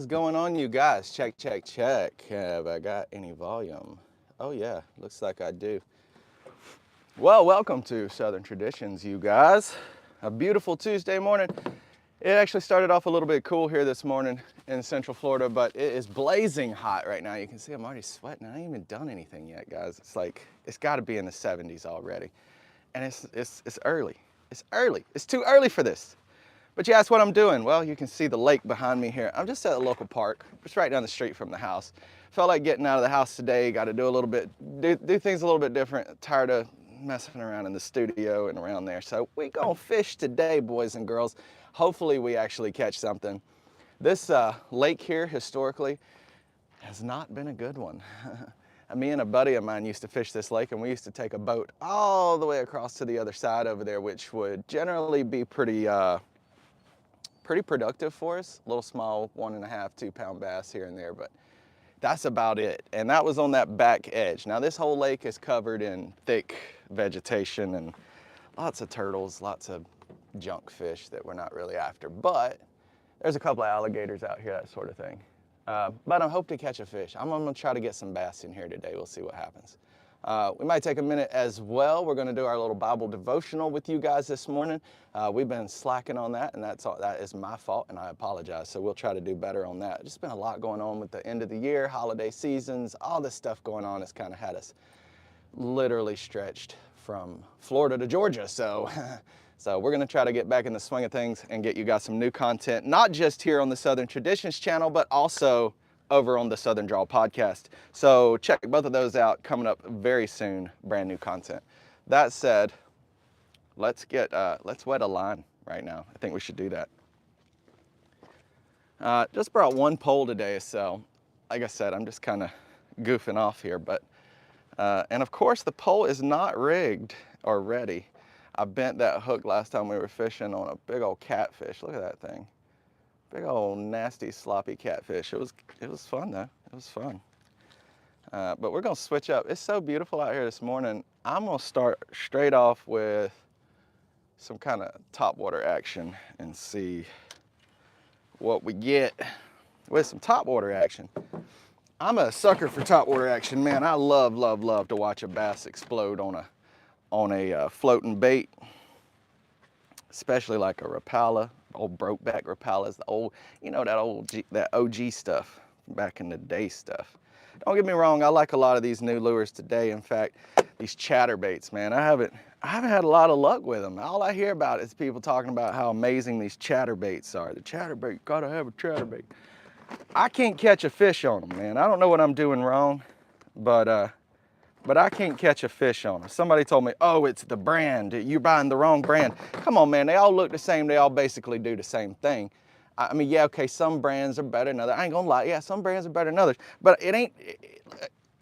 What's going on, you guys? Check, check, check. Have I got any volume? Oh, yeah, looks like I do. Well, welcome to Southern Traditions, you guys. A beautiful Tuesday morning. It actually started off a little bit cool here this morning in Central Florida, but it is blazing hot right now. You can see I'm already sweating. I ain't even done anything yet, guys. It's like, it's got to be in the 70s already. And it's early. It's early. It's too early for this. But you ask what I'm doing. Well, you can see the lake behind me here. I'm just at a local park, just right down the street from the house. Felt like getting out of the house today. Got to do a little bit, do things a little bit different. Tired of messing around in the studio and around there. So we gonna fish today, boys and girls. Hopefully we actually catch something. This lake here, historically, has not been a good one. Me and a buddy of mine used to fish this lake, and we used to take a boat all the way across to the other side over there, which would generally be pretty productive for us. A little small 1.5, 2 pound bass here and there, but that's about it. And that was on that back edge. Now this whole lake is covered in thick vegetation and lots of turtles, lots of junk fish that we're not really after. But there's a couple of alligators out here, that sort of thing. But I hope to catch a fish. I'm gonna try to get some bass in here today. We'll see what happens. We might take a minute as well. We're going to do our little Bible devotional with you guys this morning. We've been slacking on that, and that is my fault, and I apologize. So we'll try to do better on that. Just been a lot going on with the end of the year, holiday seasons, all this stuff going on has kind of had us literally stretched from Florida to Georgia. So, so we're going to try to get back in the swing of things and get you guys some new content, not just here on the Southern Traditions channel, but also over on the Southern Draw podcast. So check both of those out coming up very soon, brand new content. That said, let's wet a line right now. I think we should do that. Just brought one pole today, so like I said, I'm just kind of goofing off here, but and of course the pole is not rigged or ready. I bent that hook last time we were fishing on a big old catfish. Look at that thing. Big old nasty sloppy catfish. It was fun though. It was fun. But we're gonna switch up. It's so beautiful out here this morning. I'm gonna start straight off with some kind of topwater action and see what we get with some topwater action. I'm a sucker for topwater action, man. I love, love, love to watch a bass explode on a floating bait, especially like a Rapala. Old Brokeback Rapalas, the old, you know, that OG stuff, back in the day stuff. Don't get me wrong, I like a lot of these new lures today. In fact, these chatterbaits, man, I haven't had a lot of luck with them. All I hear about is people talking about how amazing these chatterbaits are. The chatterbait, gotta have a chatterbait. I can't catch a fish on them, man. I don't know what I'm doing wrong, but I can't catch a fish on them. Somebody told me, oh, it's the brand. You're buying the wrong brand. Come on, man. They all look the same. They all basically do the same thing. I mean, yeah, okay, some brands are better than others. I ain't gonna lie. Yeah, some brands are better than others. But it ain't,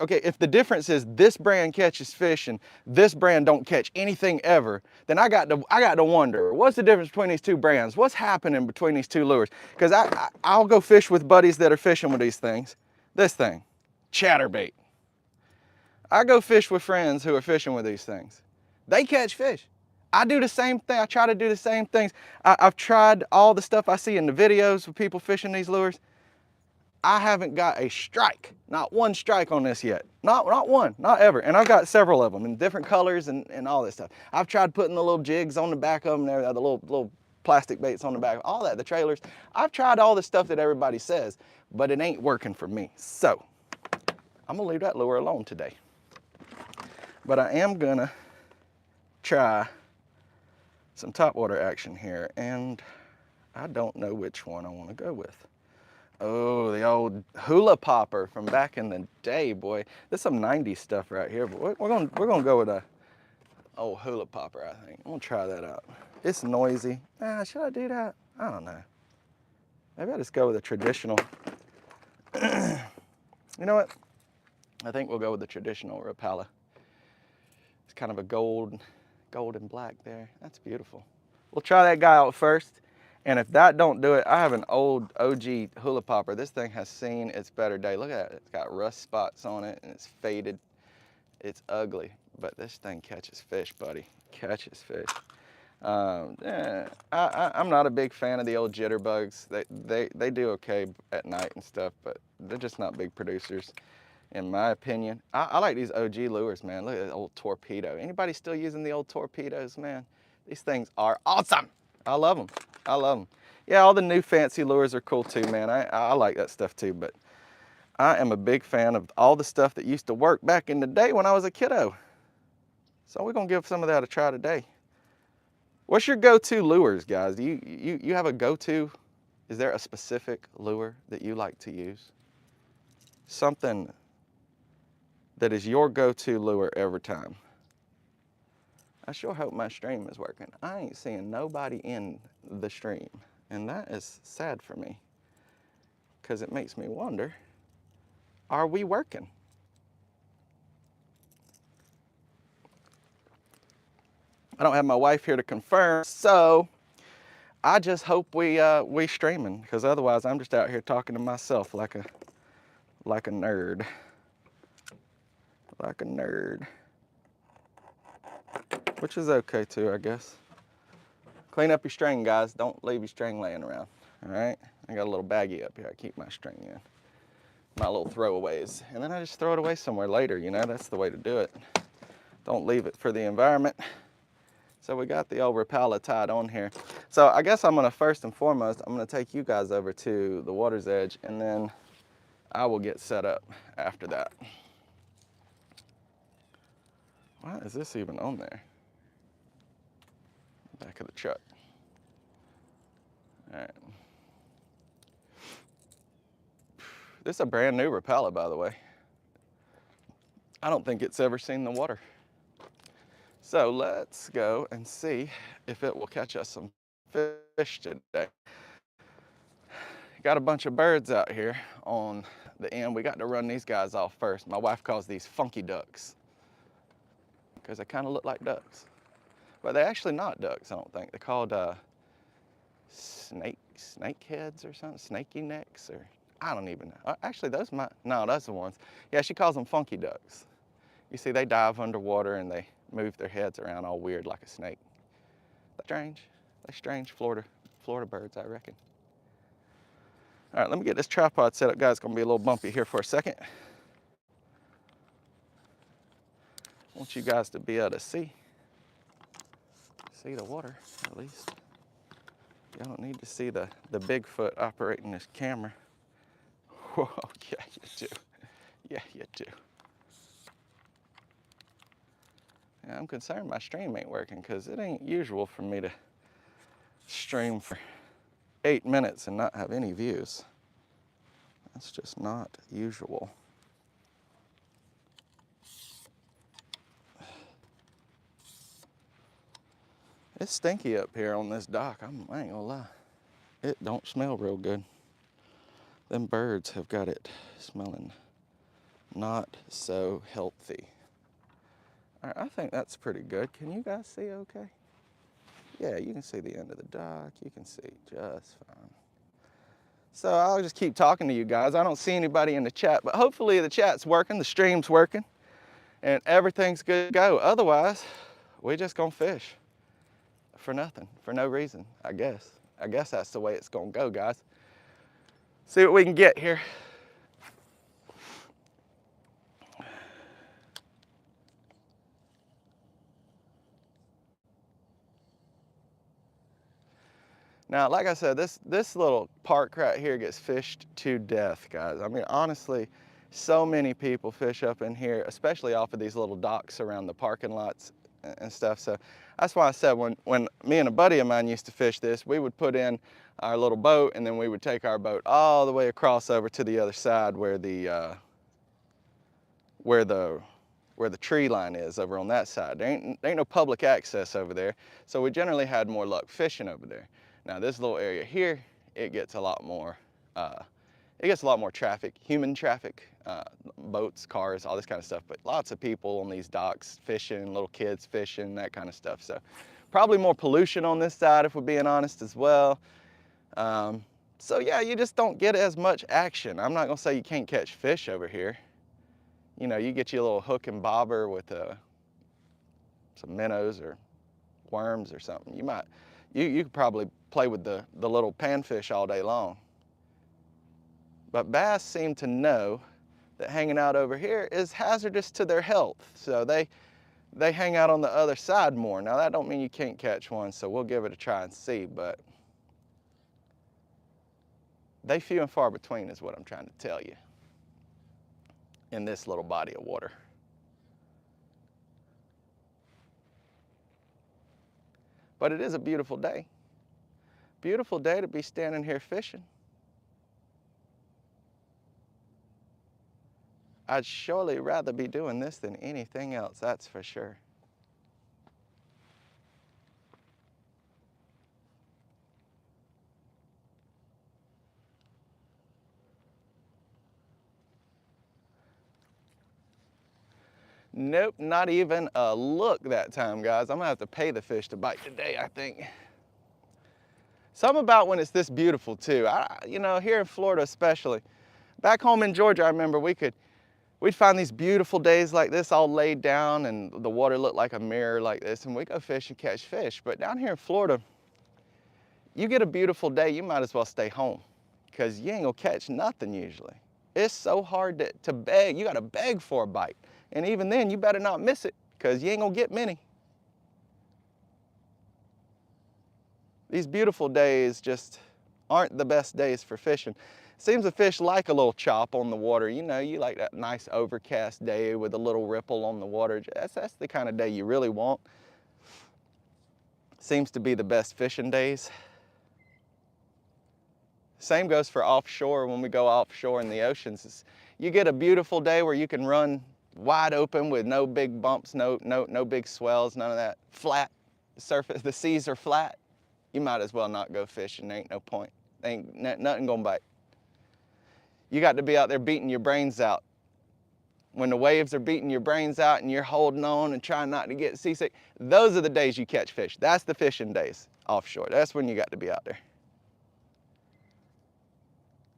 okay, if the difference is this brand catches fish and this brand don't catch anything ever, then I got to wonder, what's the difference between these two brands? What's happening between these two lures? Because I'll go fish with buddies that are fishing with these things. This thing, chatterbait. I go fish with friends who are fishing with these things. They catch fish. I do the same thing. I try to do the same things. I've tried all the stuff I see in the videos of people fishing these lures. I haven't got a strike, not one strike on this yet. Not one, not ever. And I've got several of them in different colors and all this stuff. I've tried putting the little jigs on the back of them, there, the little plastic baits on the back, all that, the trailers. I've tried all the stuff that everybody says, but it ain't working for me. So I'm gonna leave that lure alone today. But I am gonna try some topwater action here, and I don't know which one I want to go with. Oh, the old hula popper from back in the day, boy. This is some 90s stuff right here, but we're gonna go with a old hula popper, I think. I'm gonna try that out. It's noisy. Should I do that? I don't know. Maybe I'll just go with a traditional. You know what? I think we'll go with the traditional Rapala. It's kind of a gold and black there. That's beautiful. We'll try that guy out first. And if that don't do it, I have an old OG hula popper. This thing has seen its better day. Look at it. It's got rust spots on it and it's faded. It's ugly, but this thing catches fish, buddy. Catches fish. I'm not a big fan of the old jitterbugs. They do okay at night and stuff, but they're just not big producers, in my opinion. I like these OG lures, man. Look at that old torpedo. Anybody still using the old torpedoes, man? These things are awesome. I love them. I love them. Yeah, all the new fancy lures are cool too, man. I like that stuff too, but I am a big fan of all the stuff that used to work back in the day when I was a kiddo. So we're gonna give some of that a try today. What's your go-to lures, guys? Do you have a go-to? Is there a specific lure that you like to use? Something that is your go-to lure every time. I sure hope my stream is working. I ain't seeing nobody in the stream, and that is sad for me because it makes me wonder, are we working? I don't have my wife here to confirm, so I just hope we streaming, because otherwise I'm just out here talking to myself like a nerd. Like a nerd. Which is okay too, I guess. Clean up your string, guys. Don't leave your string laying around. All right? I got a little baggie up here I keep my string in. My little throwaways. And then I just throw it away somewhere later, you know? That's the way to do it. Don't leave it for the environment. So we got the old Rapala tied on here. So I guess I'm gonna, first and foremost, I'm gonna take you guys over to the water's edge, and then I will get set up after that. Why is this even on there? Back of the truck. All right. This is a brand new Rapala, by the way. I don't think it's ever seen the water. So let's go and see if it will catch us some fish today. Got a bunch of birds out here on the end. We got to run these guys off first. My wife calls these funky ducks because they kind of look like ducks. But they're actually not ducks, I don't think. They're called snake heads or something, snaky necks, or I don't even know. Actually, those might, no, those are the ones. Yeah, she calls them funky ducks. You see, they dive underwater and they move their heads around all weird like a snake. That's strange. They're strange Florida birds, I reckon. All right, let me get this tripod set up, guys. It's gonna be a little bumpy here for a second. I want you guys to be able to see the water, at least. You don't need to see the Bigfoot operating this camera. Whoa, yeah, you do. Yeah, you do. Yeah, I'm concerned my stream ain't working because it ain't usual for me to stream for 8 minutes and not have any views. That's just not usual. It's stinky up here on this dock, I ain't gonna lie. It don't smell real good. Them birds have got it smelling not so healthy. All right, I think that's pretty good. Can you guys see okay? Yeah, you can see the end of the dock. You can see just fine. So I'll just keep talking to you guys. I don't see anybody in the chat, but hopefully the chat's working, the stream's working, and everything's good to go. Otherwise, we just gonna fish for nothing, for no reason, I guess. I guess that's the way it's gonna go, guys. See what we can get here. Now, like I said, this little park right here gets fished to death, guys. I mean, honestly, so many people fish up in here, especially off of these little docks around the parking lots and stuff. So that's why I said when me and a buddy of mine used to fish this, we would put in our little boat and then we would take our boat all the way across over to the other side where the tree line is over on that side. There ain't no public access over there. So we generally had more luck fishing over there. Now this little area here, it gets a lot more traffic, human traffic, boats, cars, all this kind of stuff, but lots of people on these docks fishing, little kids fishing, that kind of stuff. So probably more pollution on this side if we're being honest as well. So yeah, you just don't get as much action. I'm not gonna say you can't catch fish over here. You know, you get you a little hook and bobber with some minnows or worms or something. You could probably play with the little panfish all day long. But bass seem to know that hanging out over here is hazardous to their health. So they hang out on the other side more. Now that don't mean you can't catch one, so we'll give it a try and see, but they few and far between is what I'm trying to tell you in this little body of water. But it is a beautiful day. Beautiful day to be standing here fishing. I'd surely rather be doing this than anything else, that's for sure. Nope, not even a look that time, guys. I'm gonna have to pay the fish to bite today, I think. Something about when it's this beautiful too. You know, here in Florida especially. Back home in Georgia, I remember we'd find these beautiful days like this all laid down and the water looked like a mirror like this, and we go fish and catch fish. But down here in Florida, you get a beautiful day, you might as well stay home because you ain't gonna catch nothing usually. It's so hard to beg. You gotta beg for a bite. And even then, you better not miss it because you ain't gonna get many. These beautiful days just aren't the best days for fishing. Seems the fish like a little chop on the water. You know, you like that nice overcast day with a little ripple on the water. That's the kind of day you really want. Seems to be the best fishing days. Same goes for offshore. When we go offshore in the oceans, you get a beautiful day where you can run wide open with no big bumps, no big swells, none of that. Flat surface, the seas are flat. You might as well not go fishing. There ain't no point. Nothing gonna bite. You got to be out there beating your brains out. When the waves are beating your brains out and you're holding on and trying not to get seasick, those are the days you catch fish. That's the fishing days offshore. That's when you got to be out there.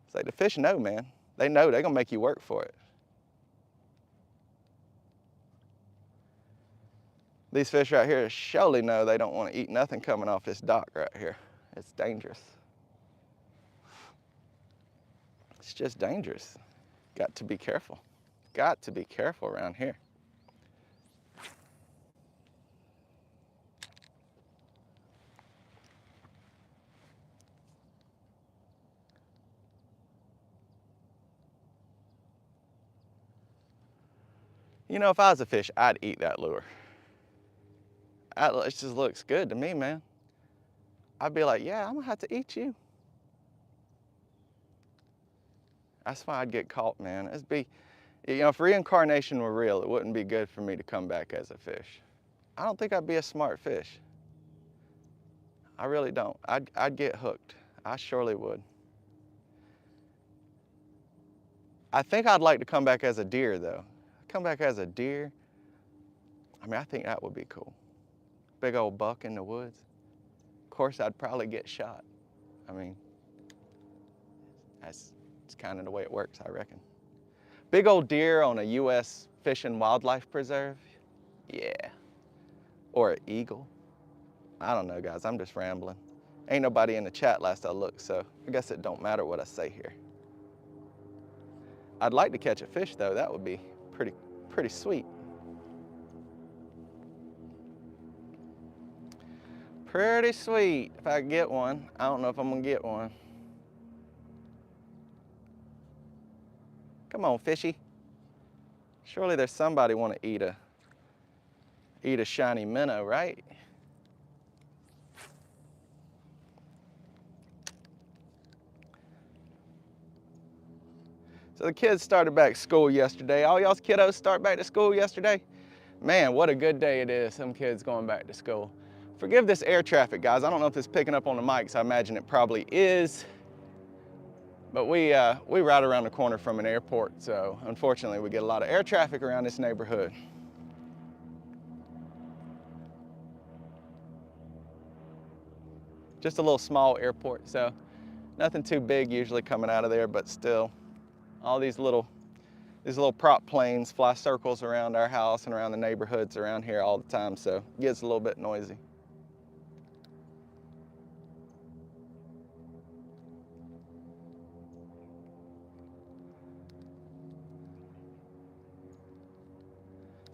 It's like the fish know, man. They know they're gonna make you work for it. These fish right here surely know they don't want to eat nothing coming off this dock right here. It's dangerous. It's just dangerous. Got to be careful. Got to be careful around here. You know, if I was a fish, I'd eat that lure. It just looks good to me, man. I'd be like, yeah, I'm gonna have to eat you. That's why I'd get caught, man. You know, if reincarnation were real, it wouldn't be good for me to come back as a fish. I don't think I'd be a smart fish. I really don't. I'd get hooked. I surely would. I think I'd like to come back as a deer, though. Come back as a deer. I mean, I think that would be cool. Big old buck in the woods. Of course, I'd probably get shot. I mean, it's kind of the way it works, I reckon. Big old deer on a U.S. Fish and Wildlife Preserve. Yeah. Or an eagle. I don't know, guys. I'm just rambling. Ain't nobody in the chat last I looked, so I guess it don't matter what I say here. I'd like to catch a fish, though. That would be pretty sweet. Pretty sweet if I could get one. I don't know if I'm gonna get one. Come on, fishy. Surely there's somebody want to eat a shiny minnow, right? So the kids started back school yesterday. All y'all's kiddos start back to school yesterday? Man, what a good day it is, some kids going back to school. Forgive this air traffic, guys. I don't know if it's picking up on the mics. I imagine it probably is. But we right around the corner from an airport, so unfortunately we get a lot of air traffic around this neighborhood. Just a little small airport, so nothing too big usually coming out of there, but still, all these little prop planes fly circles around our house and around the neighborhoods around here all the time, so it gets a little bit noisy.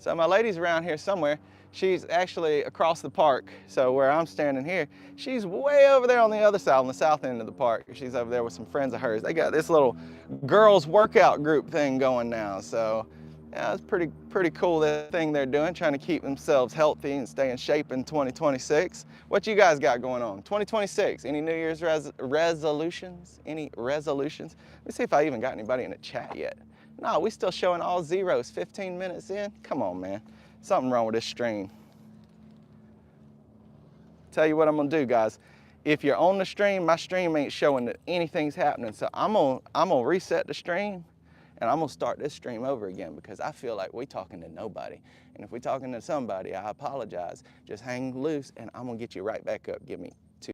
So my lady's around here somewhere. She's actually across the park. So where I'm standing here, she's way over there on the other side, on the south end of the park. She's over there with some friends of hers. They got this little girls workout group thing going now. So yeah, it's pretty cool, that thing they're doing, trying to keep themselves healthy and stay in shape in 2026. What you guys got going on? 2026, any New Year's resolutions? Any resolutions? Let me see if I even got anybody in the chat yet. No, we still showing all zeros 15 minutes in. Come on, man. Something wrong with this stream. Tell you what I'm gonna do, guys. If you're on the stream, my stream ain't showing that anything's happening. So I'm gonna reset the stream and I'm gonna start this stream over again, because I feel like we talking to nobody. And if we talking to somebody, I apologize. Just hang loose and I'm gonna get you right back up. Give me